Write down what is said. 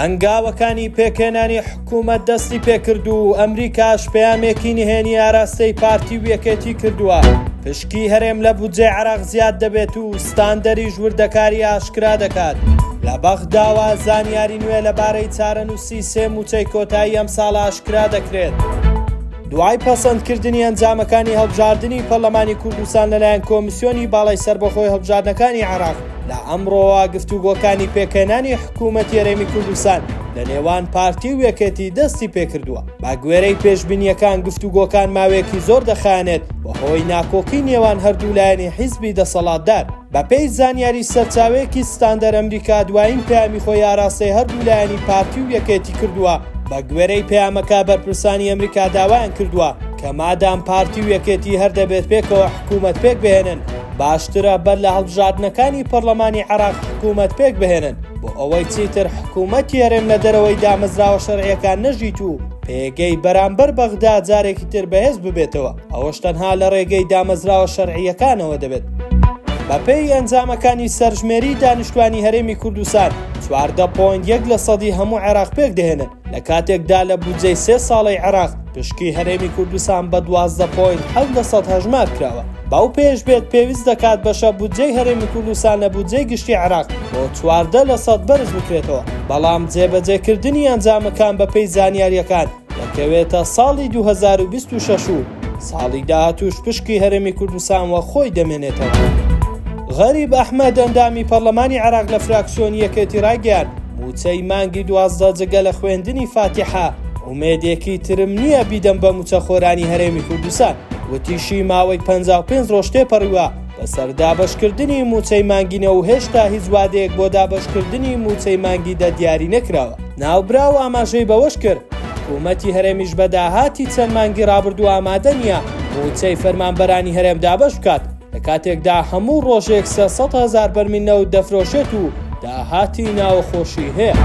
هەنگاوەکانی پێکهێنانی حکوومەت دەستی پێکرد و ئەمریکاش پەیامێکی نهێنی ئاراستەی پارتی و یەکێتی کردووە. پشکی هەرێم لە بودجێ عێراق زیاد دەبێت و ستاندەری ژووردەکاری ئاشکرا دەکات. لە بەغداوە زانیاری نوێ لەبارەی چارەنووسی سێ موچەی کۆتایی ئەم ساڵ ئاشکرا دەکرێت. دوای پەسەندکردنی ئەنجامەکانی هەڵبژاردننی پەرلەمانی کوردستان لەلایەن کۆمیسیۆنی باڵای سەربەخۆی هەڵبژاردنەکانی عێراق لە ئەمڕۆوە گفتوگۆکانی پێکهێنانی حکوومەتی هەرێمی کوردستان لە نێوان پارتی و یەکێتی دەستی پێکردووە. با گوێرەی پێشبینیەکان گفتوگۆکان ماوەیەکی زۆر دەخایەنێت بەهۆی ناکۆکی نێوان هەردوو لایەنی حیزبی دەسەڵاتدار. بەپێی زانیاری سەرچاوەیەکی ستاندەر ئەمریکا دوایین پەیامی خۆی ئاراستەی هەردوو لایەنی پارتی و یەکێتی کردووە. بە گوێرەی پەیامەکە بەرپرسانی ئەمریکا داوایان کردووە کە مادام پارتی و یەکێتی هەردەبێت پێکەوە حکوومەت پێک بهێنن باشترە بەر لە هەڵبژاردنەکانی پەرلەمانی عێراق حکوومەت پێک بهێنن بۆ ئەوەی چیتر حکوومەتی هەرێم لە دەرەوەی دامەزراوە شەرعیەکان نەژیت و پێگەی بەرامبەر بەغدا جارێکی تر بەهێز ببێتەوە. ئەوەش تەنها لە ڕێگەی دامەزراوە شەرعیەکانەوە دەبێت. بەپێی ئەنجامەکانی سەرژمێری دانیشتوانی هەرێمی کوردستان 14.1% هەموو عێراق پێک دەهێنن لە کاتێکدا لە بودجەی 3 ساڵەی عێراق پشکی هەرێمی کوردستان بە 12.7% هەژمار کراوە. باو پێش بێت پێویست دەکات بەشە بودجەی هەرێمی کوردستان لە بودجەی گشتی عێراق بۆ 14% بەرز بکرێتەوە. بەڵام جێبەجێکردنی ئەنجامەکان بەپێی زانیاریەکان دەکەوێتە ساڵی 2026 و ساڵی داهاتوش پشکی هەرێمی کوردستان وە خۆی دەمێنێتەوە. غەریب ئەحمەد ئەندامی پەرلەمانی عێراق لە فراکسیۆنی یەکێتی ڕایگەیاند موچەی مانگی 12 جگە لە خوێندنی فاتیحە ئومێدێکی ترم نییە بیدەم بە موچەخۆرانی هەرێمی کوردستان. وتیشی ماوەی 55 ڕۆژ تێپەڕیوە بەسەر دابەشکردنی موچەی مانگینە و هێشتا هیچ وادەیەک بۆ دابەشکردنی موچەی مانگیدا دیاری نەکراوە. ناوبراو ئاماژەی بەوەش کرد حکوومەتی هەرێمیش بە داهاتی چەند مانگی ڕابردوو ئامادە نییە موچەی فەرمانبەرانی هەرێم دابەش بکات لە کاتێکدا هەموو ڕۆژێک 300,000 بەرمیل نەوت دەفرۆشێت و داهاتی ناوەخۆشی هەیە.